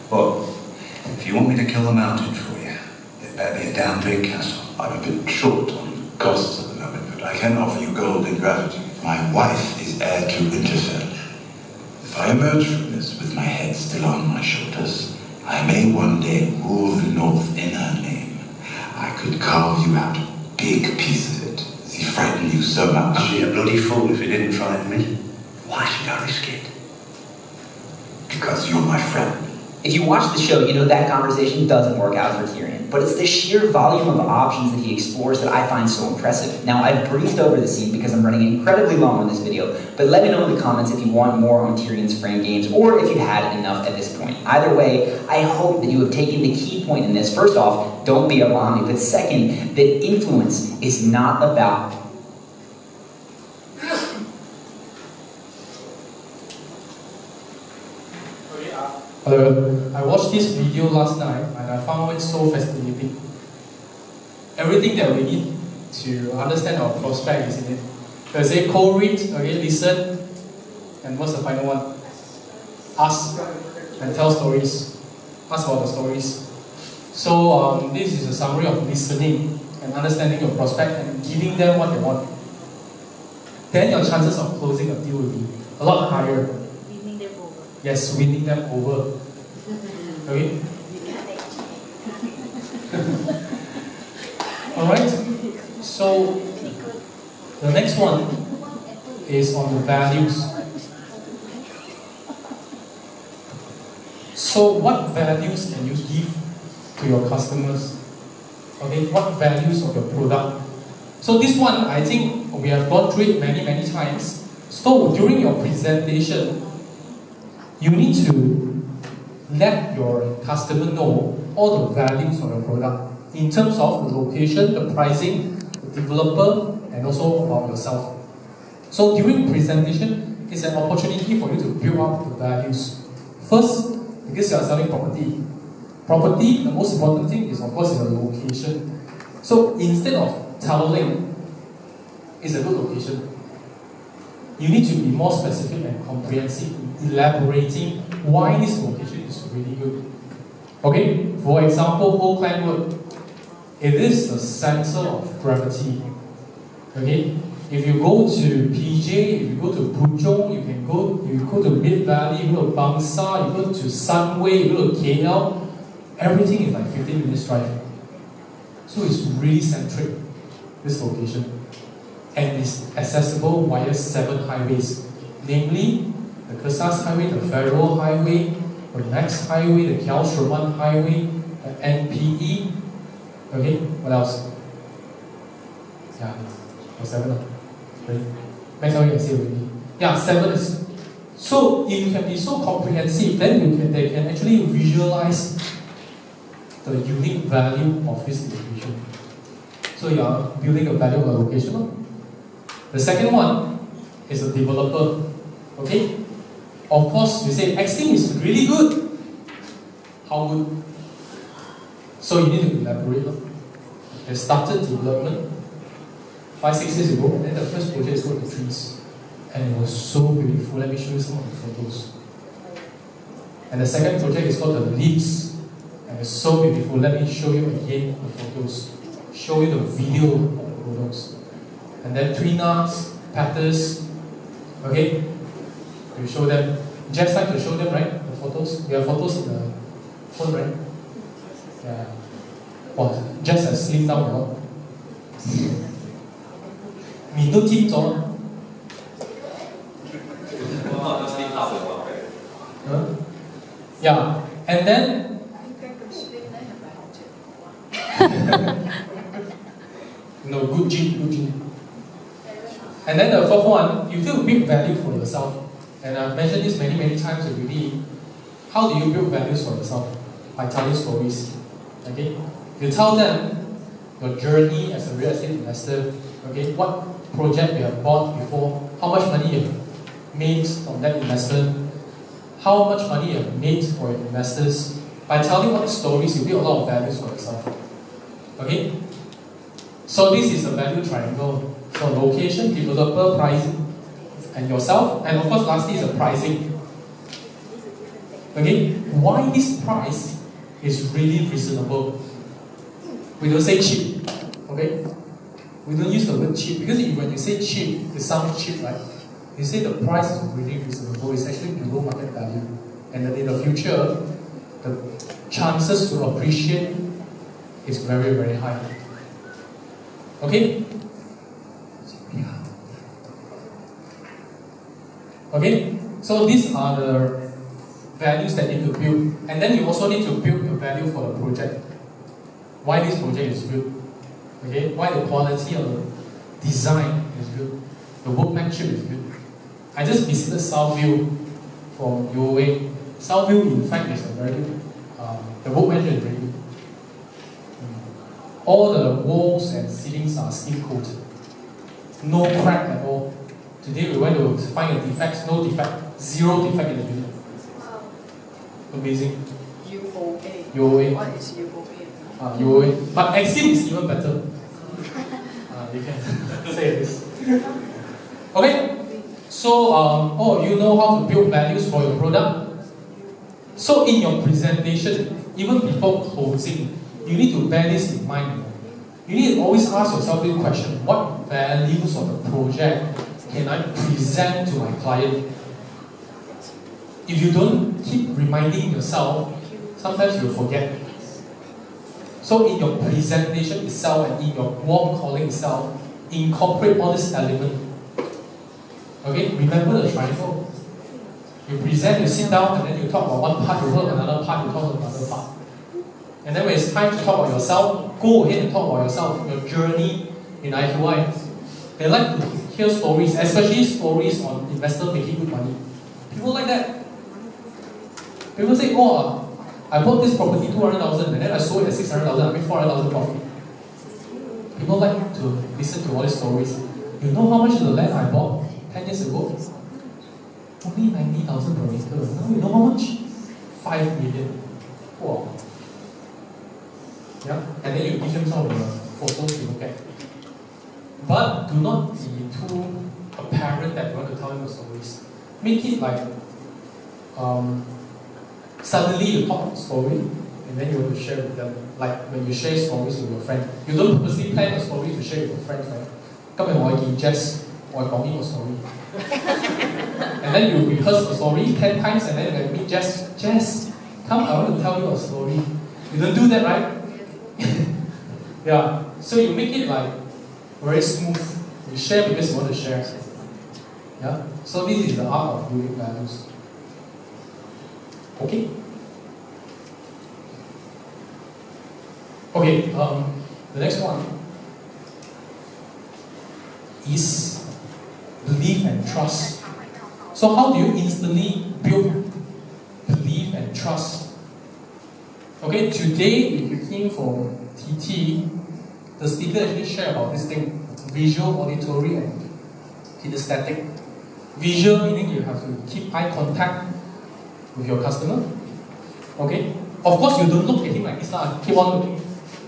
But if you want me to kill the mountain for you, it better be a damn big castle. I'm a bit short on costs at the moment, but I can offer you gold in gratitude. My wife is heir to Winterfell. If I emerge from this with my head still on my shoulders, I may one day rule the North in her name. I could carve you out a big piece of it. Does he frighten you so much? I'd be a bloody fool if he didn't frighten me. Why should I risk it? Because you're my friend. If you watch the show, you know that conversation doesn't work out for Tyrion, but it's the sheer volume of options that he explores that I find so impressive. Now, I've breezed over the scene because I'm running incredibly long on this video, but let me know in the comments if you want more on Tyrion's frame games, or if you've had enough at this point. Either way, I hope that you have taken the key point in this. First off, don't be a mommy, but second, that influence is not about Hello. I watched this video last night and I found it so fascinating. Everything that we need to understand our prospect is in it. There's a cold read, okay, listen, and what's the final one? Ask and tell stories. Ask about the stories. So this is a summary of listening and understanding your prospect and giving them what they want. Then your chances of closing a deal will be a lot higher. Yes, winning them over. Okay? Alright, so the next one is on the values. So what values can you give to your customers? Okay, what values of your product? So this one, I think we have gone through it many times. So during your presentation, you need to let your customer know all the values of your product in terms of the location, the pricing, the developer, and also about yourself. So during presentation, it's an opportunity for you to build up the values. First, because you are selling property. Property, the most important thing is of course the location. So instead of telling it's a good location, you need to be more specific and comprehensive in elaborating why this location is really good. Okay, for example, Oakland Road. It is the center of gravity. Okay, if you go to PJ, if you go to Puchong, you go to Mid Valley, you go to Bangsa, you go to Sunway, you go to KL, everything is like 15 minutes drive. So it's really centric, this location. And it's accessible via 7 highways, namely the Kesas Highway, the Federal Highway, the Max Highway, the Kiao Sherman Highway, the NPE. Okay, what else? Yeah, 7. Right? Max Highway I say already. Yeah, 7 is. So if you can be so comprehensive, then they can actually visualize the unique value of this location. So you are building a value of a location. The second one is a developer. Okay? Of course, you say Xing is really good. How good? So you need to elaborate. They started development 5-6 years ago, and then the first project is called the trees. And it was so beautiful. Let me show you some of the photos. And the second project is called the leaves. And it's so beautiful. Let me show you again the photos. Show you the video of the photos. And then Twinas, Patters, okay? You show them. Just like to show them, right? The photos. We have photos in the phone, right? Yeah. Wow, Jess has slimmed down a lot. 面都尖咗。Yeah, and then no, good gene. And then the fourth one, you feel big value for yourself. And I've mentioned this many times already. How do you build values for yourself? By telling stories. Okay? You tell them your journey as a real estate investor. Okay? What project you have bought before, how much money you have made from that investment, how much money you have made for your investors. By telling all the stories, you build a lot of values for yourself. Okay? So this is a value triangle. So location, developer, pricing, and yourself. And of course, lastly is the pricing. Okay, why this price is really reasonable? We don't say cheap, okay? We don't use the word cheap because when you say cheap, it sounds cheap, right? You say the price is really reasonable, it's actually below market value. And then in the future, the chances to appreciate is very, very high. Okay? Okay? So these are the values that you need to build. And then you also need to build the value for the project. Why this project is good. Okay? Why the quality of the design is good. The workmanship is good. I just visited Southview from UOA. Southview, in fact, is a very good, the workmanship is very good. All the walls and ceilings are skin coated. No crack at all. Today we went to find a defect, no defect, zero defect in the unit. Amazing. UOA. UOA. What is UOA? UOA. But Exim is even better. You can say this. Okay. So, you know how to build values for your product. So in your presentation, even before closing, you need to bear this in mind. You need to always ask yourself this question: what values of the project can I present to my client? If you don't keep reminding yourself, sometimes you'll forget. So in your presentation itself and in your warm calling itself, incorporate all this element. Okay, remember the triangle. You present, you sit down, and then you talk about one part, you talk another part, you talk about another part. And then when it's time to talk about yourself, go ahead and talk about yourself, your journey in IQI. They like to hear stories, especially stories on investors making good money. People like that. People say, oh, I bought this property 200,000 and then I sold it at 600,000, I made 400,000 profit. People like to listen to all these stories. You know how much is the land I bought 10 years ago? Only 90,000 per acre. Now you know how much? 5 million. Wow. Yeah? And then you give them some of the photos to look at. But do not be too apparent that you want to tell them the stories. Make it like suddenly you talk a story and then you want to share with them. Like when you share stories with your friend. You don't purposely plan a story to share with your friends, right? 今日我見 Jess 我係講呢個 story. And then you rehearse the story 10 times and then you meet Jess. Jess, come, I want to tell you a story. You don't do that, right? Yeah. So you make it like very smooth. You share because you want to share. Yeah. So this is the art of building values. Okay. Okay. The next one is belief and trust. So how do you instantly build belief and trust? Okay, today if you came for TT, the speaker actually shared about this thing: visual, auditory, and kinesthetic. Visual meaning you have to keep eye contact with your customer. Okay, of course you don't look at him like this now. Keep on looking.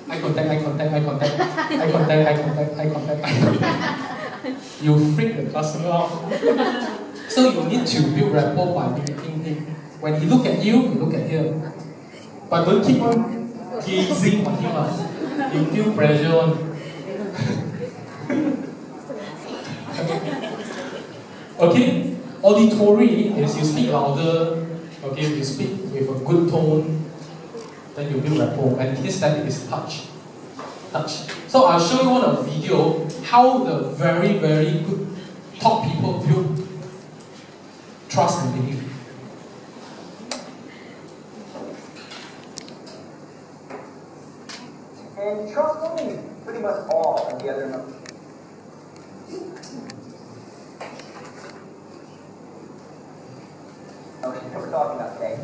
Eye contact, eye contact, eye contact, eye contact, eye contact, eye contact, eye contact. You freak the customer out. So you need to build rapport by mimicking him. When he look at you look at him. But don't keep on gazing on him. You feel pressure on. Okay, auditory is you speak louder. Okay, you speak with a good tone. Then you build rapport. And kinesthetic is touch. So I'll show you one video how the very, very good top people build trust and belief. And trust only pretty much all of the other emotions. That we're talking about today.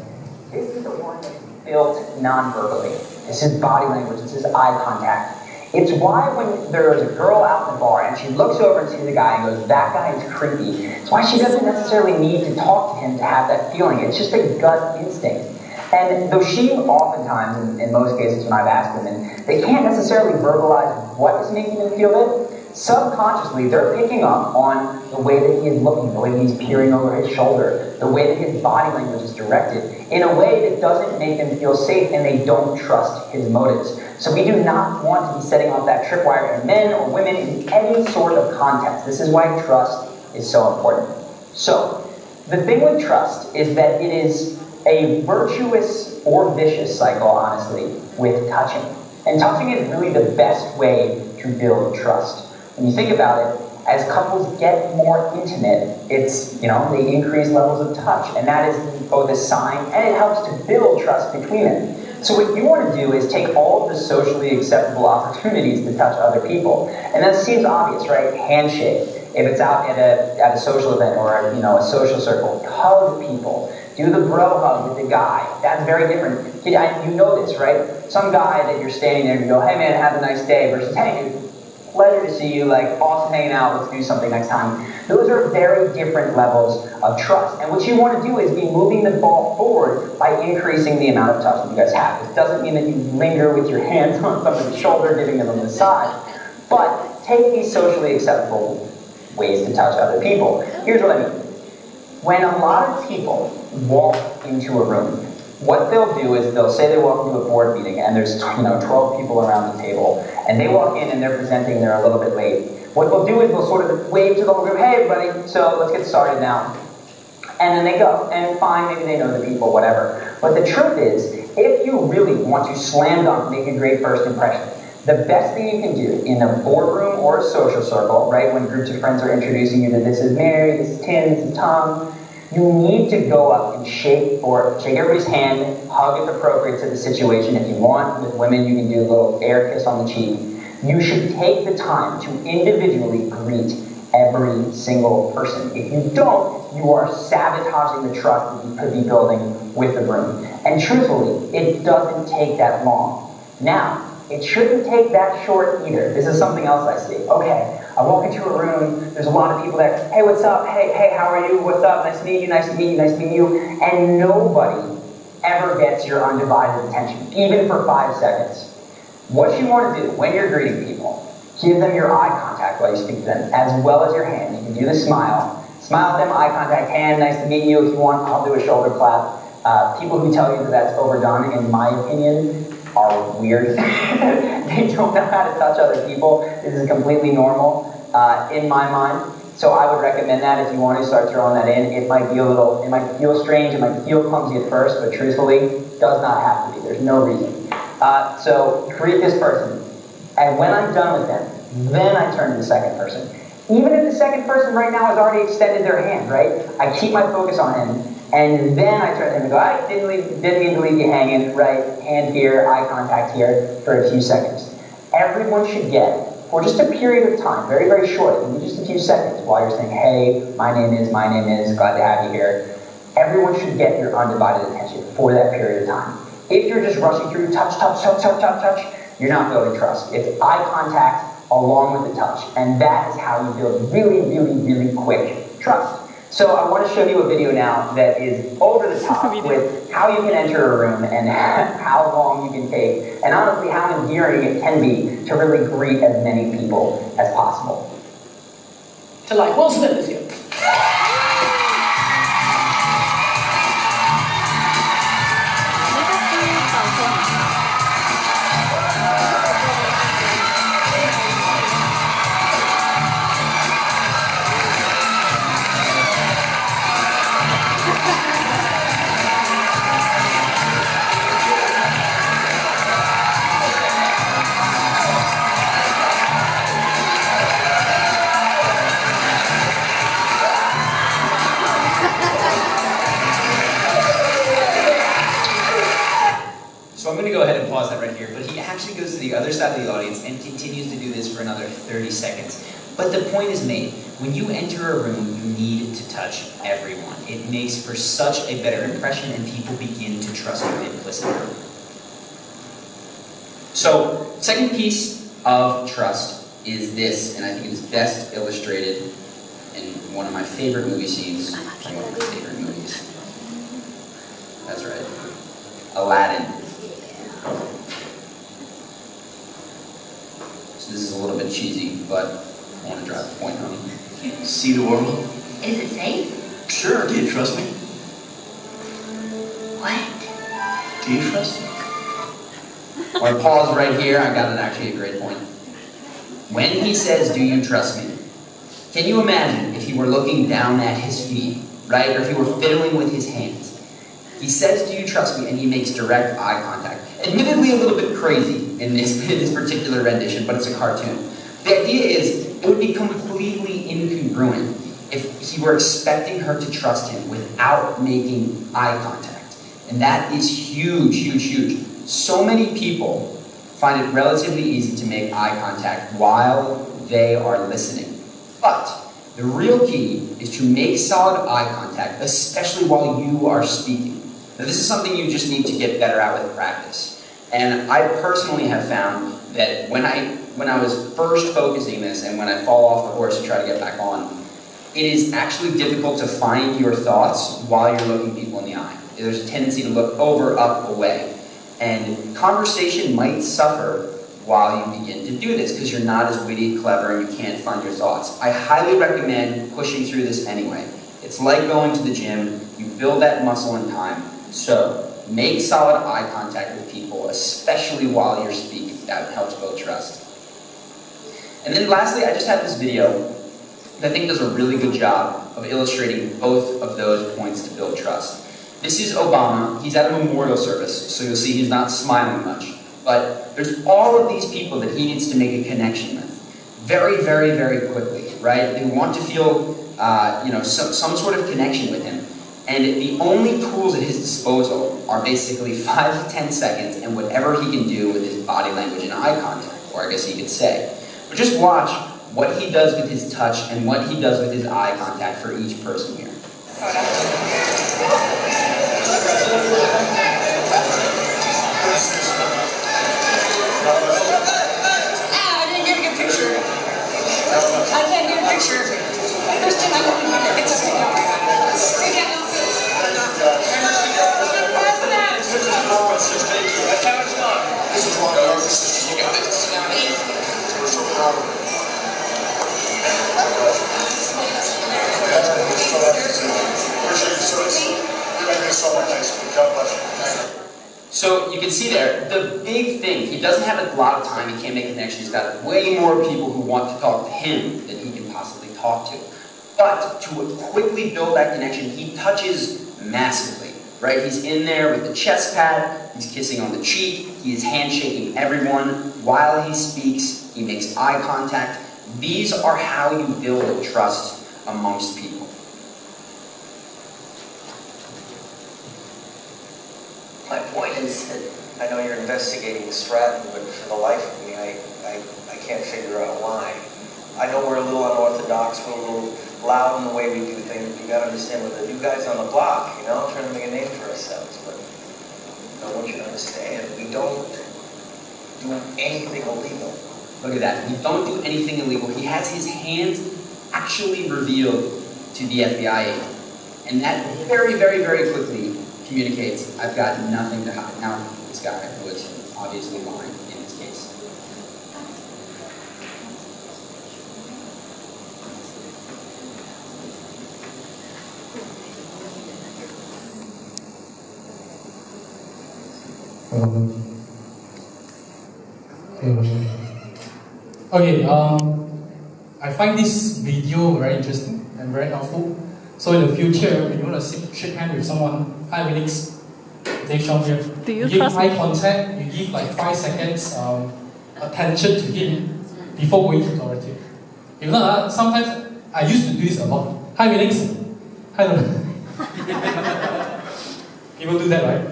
This is the one that's built non-verbally. This is body language, this is eye contact. It's why when there's a girl out in the bar and she looks over and sees the guy and goes, that guy is creepy, it's why she doesn't necessarily need to talk to him to have that feeling. It's just a gut instinct. And though she oftentimes, in most cases when I've asked them, and they can't necessarily verbalize what is making them feel it, subconsciously they're picking up on the way that he is looking, the way that he's peering over his shoulder, the way that his body language is directed, in a way that doesn't make them feel safe and they don't trust his motives. So we do not want to be setting off that tripwire in men or women in any sort of context. This is why trust is so important. So, the thing with trust is that it is a virtuous or vicious cycle, honestly, with touching. And touching is really the best way to build trust. When you think about it, as couples get more intimate, it's, they increase levels of touch, and that is both a sign and it helps to build trust between them. So what you want to do is take all of the socially acceptable opportunities to touch other people. And that seems obvious, right? Handshake. If it's out at a social event or a social circle, hug people. Do the bro hug with the guy. That's very different. You know this, right? Some guy that you're standing there and you go, hey man, have a nice day, versus, hey dude, pleasure to see you, awesome hanging out, let's do something next time. Those are very different levels of trust. And what you want to do is be moving the ball forward by increasing the amount of touch that you guys have. This doesn't mean that you linger with your hands on somebody's shoulder, giving them a massage, but take these socially acceptable ways to touch other people. Here's what I mean. When a lot of people walk into a room, what they'll do is they'll say they walk into a board meeting and there's 12 people around the table, and they walk in and they're presenting, they're a little bit late. What they'll do is they'll sort of wave to the whole group, hey everybody, so let's get started now. And then they go, and fine, maybe they know the people, whatever. But the truth is, if you really want to slam dunk, make a great first impression, the best thing you can do in a boardroom or a social circle, right, when groups of friends are introducing you to this is Mary, this is Tim, this is Tom, you need to go up and shake everybody's hand, hug if appropriate to the situation. If you want, with women, you can do a little air kiss on the cheek. You should take the time to individually greet every single person. If you don't, you are sabotaging the trust that you could be building with the room. And truthfully, it doesn't take that long. Now, it shouldn't take that short either. This is something else I see. Okay, I walk into a room, there's a lot of people there. Hey, what's up? Hey, how are you? What's up? Nice to meet you, nice to meet you, nice to meet you. And nobody ever gets your undivided attention, even for 5 seconds. What you want to do when you're greeting people, give them your eye contact while you speak to them, as well as your hand. You can do the smile. Smile at them, eye contact, hand, nice to meet you. If you want, I'll do a shoulder clap. People who tell you that that's overdone, in my opinion, are weird. They don't know how to touch other people. This is completely normal in my mind. So I would recommend that if you want to start throwing that in. It might feel strange, it might feel clumsy at first, but truthfully, does not have to be. There's no reason. So greet this person. And when I'm done with them, then I turn to the second person. Even if the second person right now has already extended their hand, right? I keep my focus on him. And then I turn to him and go, I didn't mean to leave you hanging, right? Hand here, eye contact here for a few seconds. Everyone should get, for just a period of time, very, very short, maybe just a few seconds, while you're saying, hey, my name is, glad to have you here. Everyone should get your undivided attention for that period of time. If you're just rushing through touch, you're not building trust. It's eye contact along with the touch. And that is how you build really, really, really quick trust. So I want to show you a video now that is over the top with how you can enter a room and how long you can take, and honestly how endearing it can be to really greet as many people as possible. To like Will Smith is here. So I'm going to go ahead and pause that right here, but he actually goes to the other side of the audience and continues to do this for another 30 seconds. But the point is made. When you enter a room, you need to touch everyone. It makes for such a better impression, and people begin to trust you implicitly. So, second piece of trust is this, and I think it's best illustrated in one of my favorite movie scenes. One of my favorite movies. That's right. Aladdin. So this is a little bit cheesy, but I want to drive the point home. See the world? Is it safe? Sure. Do you trust me? What? Do you trust me? I want to pause right here. I got actually a great point. When he says, "Do you trust me?" Can you imagine if he were looking down at his feet, right? Or if he were fiddling with his hands? He says, "Do you trust me?" and he makes direct eye contact. Admittedly a little bit crazy in this particular rendition, but it's a cartoon. The idea is, it would be completely incongruent if he were expecting her to trust him without making eye contact. And that is huge, huge, huge. So many people find it relatively easy to make eye contact while they are listening. But the real key is to make solid eye contact, especially while you are speaking. Now, this is something you just need to get better at with practice. And I personally have found that when I was first focusing this and when I fall off the horse and try to get back on, it is actually difficult to find your thoughts while you're looking people in the eye. There's a tendency to look over, up, away. And conversation might suffer while you begin to do this because you're not as witty, clever, and you can't find your thoughts. I highly recommend pushing through this anyway. It's like going to the gym. You build that muscle in time. So make solid eye contact with people, especially while you're speaking. That helps build trust. And then lastly, I just had this video that I think does a really good job of illustrating both of those points to build trust. This is Obama. He's at a memorial service, so you'll see he's not smiling much. But there's all of these people that he needs to make a connection with very, very, very quickly, right? They want to feel some sort of connection with him. And the only tools at his disposal are basically 5 to 10 seconds and whatever he can do with his body language and eye contact, or I guess he could say. But just watch what he does with his touch and what he does with his eye contact for each person here. I didn't get a good picture. I can't get a picture. Kristen, I won't get it. It's okay. That's how it's done. This is one of those. You got it. We're so proud of it. Appreciate your service. You're making this so much nice. God bless you. So you can see there, the big thing, he doesn't have a lot of time, he can't make connections, he's got way more people who want to talk to him than he can possibly talk to. But to quickly build that connection, he touches massively, right? He's in there with the chest pad, he's kissing on the cheek, he is handshaking everyone. While he speaks, he makes eye contact. These are how you build trust amongst people. My point is that I know you're investigating Stratton, but for the life of me, I can't figure out why. I know we're a little unorthodox, we're a little loud in the way we do things. You got to understand, we're the new guys on the block, trying to make a name for ourselves. But I want you to understand, we don't do anything illegal. Look at that. We don't do anything illegal. He has his hands actually revealed to the FBI agent. And that very, very, very quickly communicates, I've got nothing to hide. Now, this guy was obviously lying in this case. Okay, I find this video very interesting and very helpful. So in the future, when you want to shake hands with someone, hi Felix, Dave Sean here. Do you You give trust eye me? contact, you give like 5 seconds attention to him before going to authority. If not, sometimes I used to do this a lot. Hi Felix. Hi. People do that, right?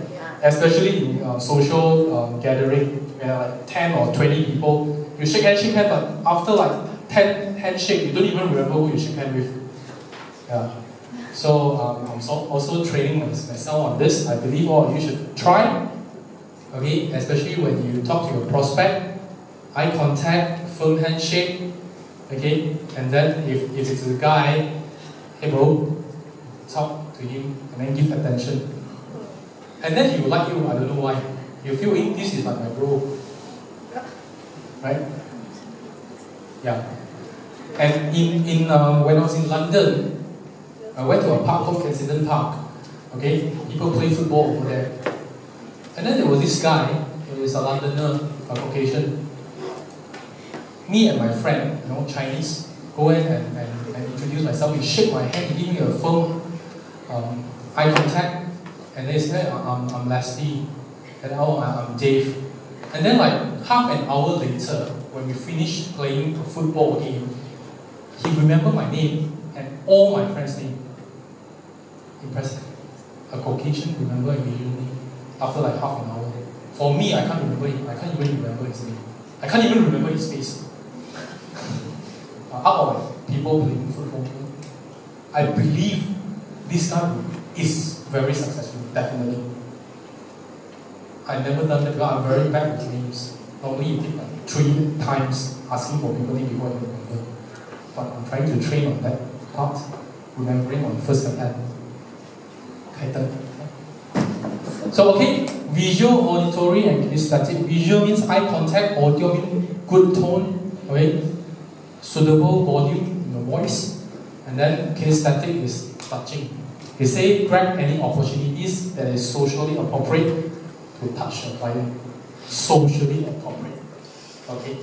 Especially in social gathering, where like 10 or 20 people, you shake hands, but after like 10 handshake, you don't even remember who you shake hands with. Yeah. So I'm also training myself on this. I believe all of you should try. Okay, especially when you talk to your prospect, eye contact, firm handshake. Okay, and then if it's a guy, hey bro, talk to him and then give attention. And then he will like you, I don't know why. You feel, hey, this is like my bro. Right? Yeah. And when I was in London, I went to a park called Kensington Park. Okay, people play football over there. And then there was this guy, he was a Londoner, a Caucasian. Me and my friend, Chinese, go in and introduce myself. He shake my hand, he give me a firm eye contact, and then he said, I'm Leslie, and I'm Dave. And then like half an hour later, when we finished playing a football game, he remembered my name and all my friends' name. Impressive. A Caucasian remember immediately after like half an hour. For me, I can't remember him. I can't even remember his name. I can't even remember his face. Out of like people playing football, I believe this guy is very successful, definitely. I've never done that because I'm very bad with names. Normally you take like 3 times asking for people name before you remember. But I'm trying to train on that part, remembering on first attempt. So okay, visual, auditory, and kinesthetic. Visual means eye contact, audio means good tone, okay? Suitable volume in the voice, and then kinesthetic is touching. They say grab any opportunities that is socially appropriate to touch your client. Socially appropriate. Okay?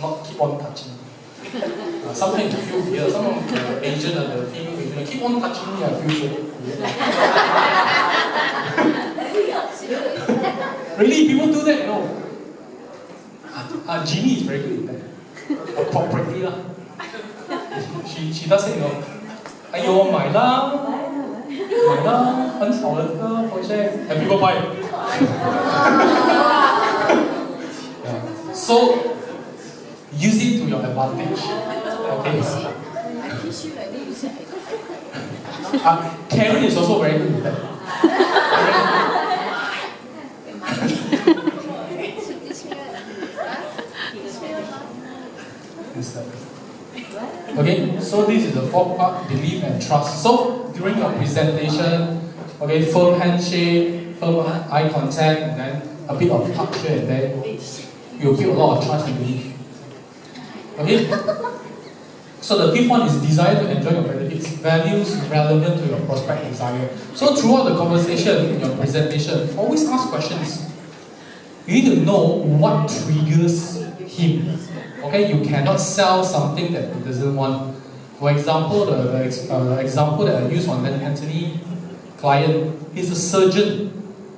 Not keep on touching. Sometimes you feel weird. Some of the Asian and the female Asian keep on touching me, I feel so weird. Really, people do that, Jeannie is very good at that. Appropriately lah. She does it, 哎呦买啦 很好的这个 project and people buy it. So use it to your advantage. Okay. Karen is also very good at that. Okay, so this is the 4th part, belief and trust. So during your presentation, okay, firm handshake, firm eye contact, and then a bit of touch here and there, you build a lot of trust and belief. Okay? So the 5th one is desire to enjoy your benefits, values relevant to your prospect desire. So throughout the conversation in your presentation, always ask questions. You need to know what triggers him. Okay, you cannot sell something that he doesn't want. For example, the example that I use on Anthony client, he's a surgeon,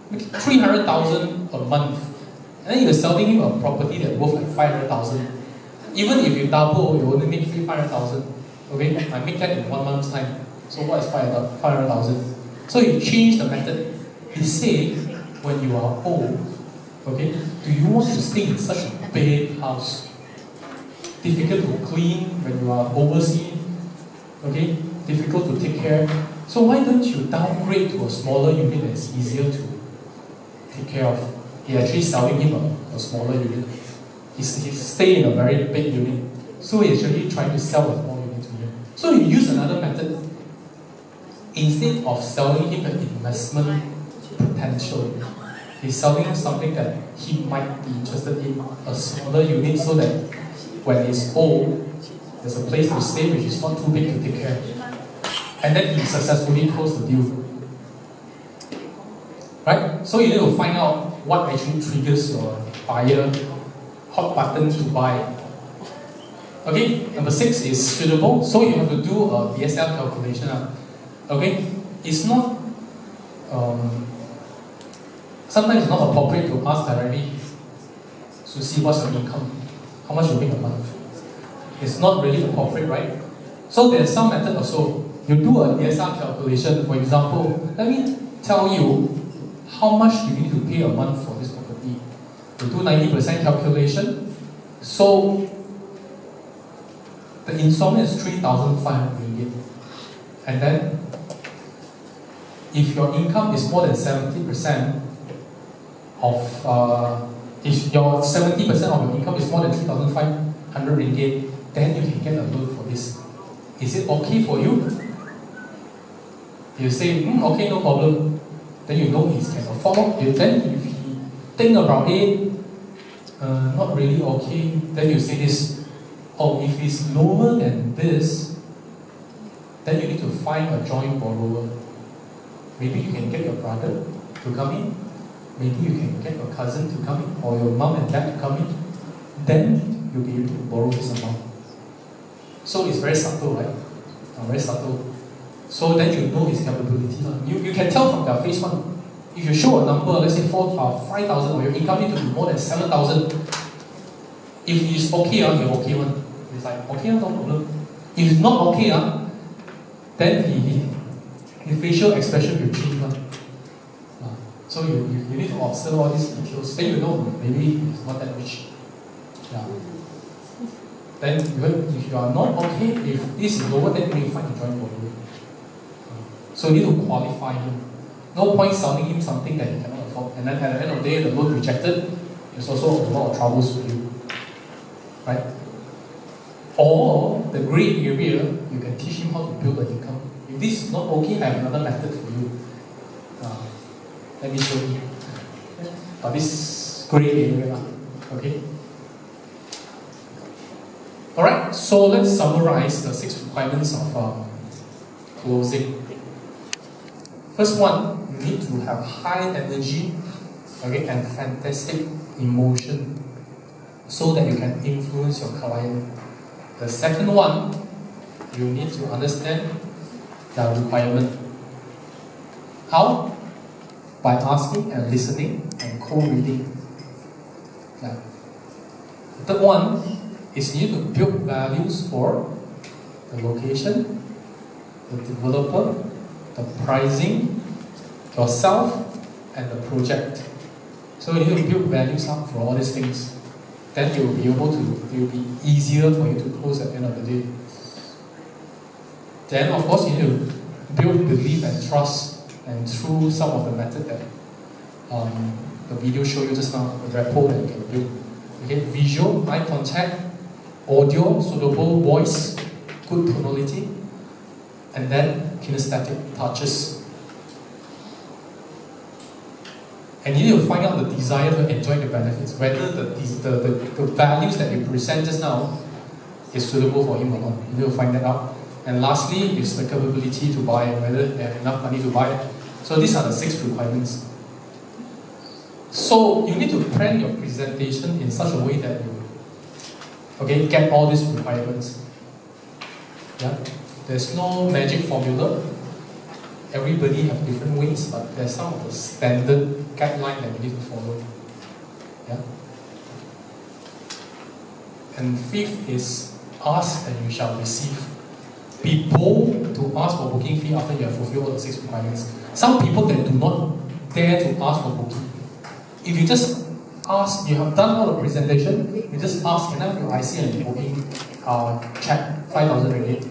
making 300,000 a month, and then you're selling him a property that's worth like 500,000. Even if you double, you only make 500,000. Okay, I make that in 1 month's time. So what is 500,000? So you change the method. You say, when you are old, okay, do you want to stay in such a big house? Difficult to clean when you are overseas, okay? Difficult to take care. So why don't you downgrade to a smaller unit that's easier to take care of? You're actually selling him a smaller unit. He's staying in a very big unit. So he's actually trying to sell a small unit to you. So you use another method. Instead of selling him an investment potential, he's selling him something that he might be interested in, a smaller unit, so that when he's old, there's a place to stay which is not too big to take care. And then he successfully closed the deal. Right? So you need to find out what actually triggers your buyer, hot button to buy. Okay, number 6 is suitable. So you have to do a DSL calculation. Okay, it's not, sometimes it's not appropriate to ask directly to see what's your income. How much you make a month? It's not really appropriate, right? So there's some method also. You do a DSR calculation, for example, let me tell you how much you need to pay a month for this property. You do 90% calculation. So the installment is 3,500 ringgit. And then if your income is more than 70% of if your 70% of your income is more than 3,500 ringgit, then you can get a loan for this. Is it okay for you? You say, okay, no problem. Then you know he can afford. Then if he think about it, not really okay, then you say this, Oh, if it's lower than this, then you need to find a joint borrower. Maybe you can get your brother to come in. Maybe you can get your cousin to come in, or your mom and dad to come in. Then you'll be able to borrow this amount. So it's very subtle, right? Very subtle. So then you know his capability. You can tell from their face one. If you show a number, let's say 5,000, or your income need to be more than 7,000. If it's okay, you're okay one. It's like, okay, no problem. If it's not okay, then the facial expression will change one. So you need to observe all these details. Then you know maybe it's not that rich. Yeah. Then if you are not okay, if this is lower, then you need to find a joint borrower. So you need to qualify him. No point selling him something that he cannot afford. And then at the end of the day, the loan rejected. There's also a lot of troubles for you. Right? Or the grey area, you can teach him how to build an income. If this is not okay, I have another method for you. Let me show you. But this grey area, okay? Alright, so let's summarize the 6 requirements of closing. First one, you need to have high energy, okay, and fantastic emotion so that you can influence your client. The second one, you need to understand their requirement. How? By asking and listening and co-reading. Yeah. The third one is you need to build values for the location, the developer, the pricing, yourself, and the project. So you need to build values up for all these things. Then you will be able to, it will be easier for you to close at the end of the day. Then of course you need to build belief and trust, and through some of the method that the video showed you just now, the rapport that you can build. Okay, visual, eye contact, audio, suitable voice, good tonality, and then kinesthetic touches. And you need to find out the desire to enjoy the benefits, whether the values that you present just now is suitable for him or not. You need to find that out. And lastly is the capability to buy, whether they have enough money to buy it. So these are the 6 requirements. So you need to plan your presentation in such a way that you get all these requirements. Yeah? There's no magic formula. Everybody have different ways, but there's some of the standard guidelines that we need to follow. Yeah? And 5th is ask and you shall receive. Be bold to ask for booking fee after you have fulfilled all the 6 requirements. Some people that do not dare to ask for booking. If you just ask, you have done all the presentation, you just ask, can I have your IC and booking check 5,000 ringgit?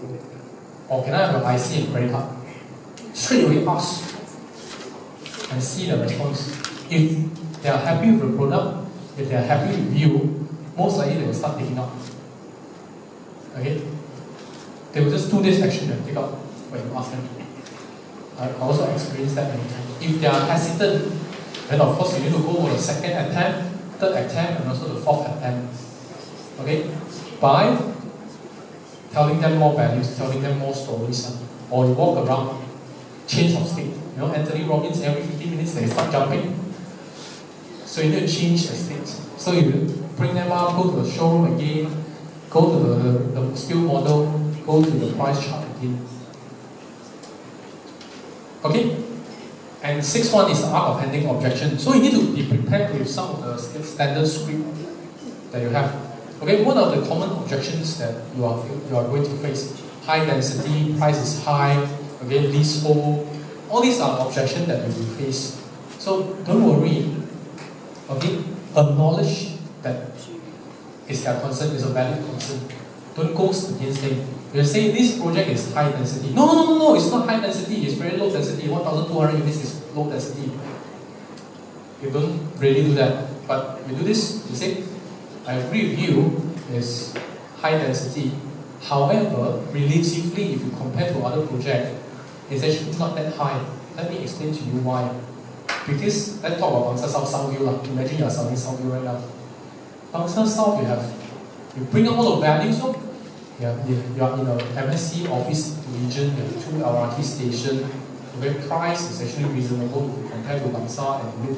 Or can I have your IC and credit card? Straight away ask and see the response. If they are happy with the product, if they are happy with you, most likely they will start taking up. Okay? They will just do this action and take up when you ask them. I also experienced that many times. If they are hesitant, then of course you need to go for the 2nd attempt, 3rd attempt, and also the 4th attempt. Okay? By telling them more values, telling them more stories, or you walk around, change of state. You know, Anthony Robbins, every 15 minutes they start jumping. So you need to change the state. So you bring them up, go to the showroom again, go to the skill model, go to the price chart again. Okay? And 6th one is the art of handling objection. So you need to be prepared with some of the standard script that you have. Okay, what are the common objections that you are going to face? High density, price is high, okay, leasehold. All these are objections that you will face. So don't worry. Okay, acknowledge that is their concern, is a valid concern. Don't go against them. You say this project is high density. No, it's not high density, it's very low density. 1,200 units is low density. You don't really do that. But you do this, you say, I agree with you, it's high density. However, relatively, if you compare to other projects, it's actually not that high. Let me explain to you why. Because let's talk about Bangsar South Southview. Imagine you are selling Southview right now. Bangsar South, you have You bring up all the values. So you are in a MSC office region, there are 2 LRT stations. The very price is actually reasonable if you compare to Bangsar and Loop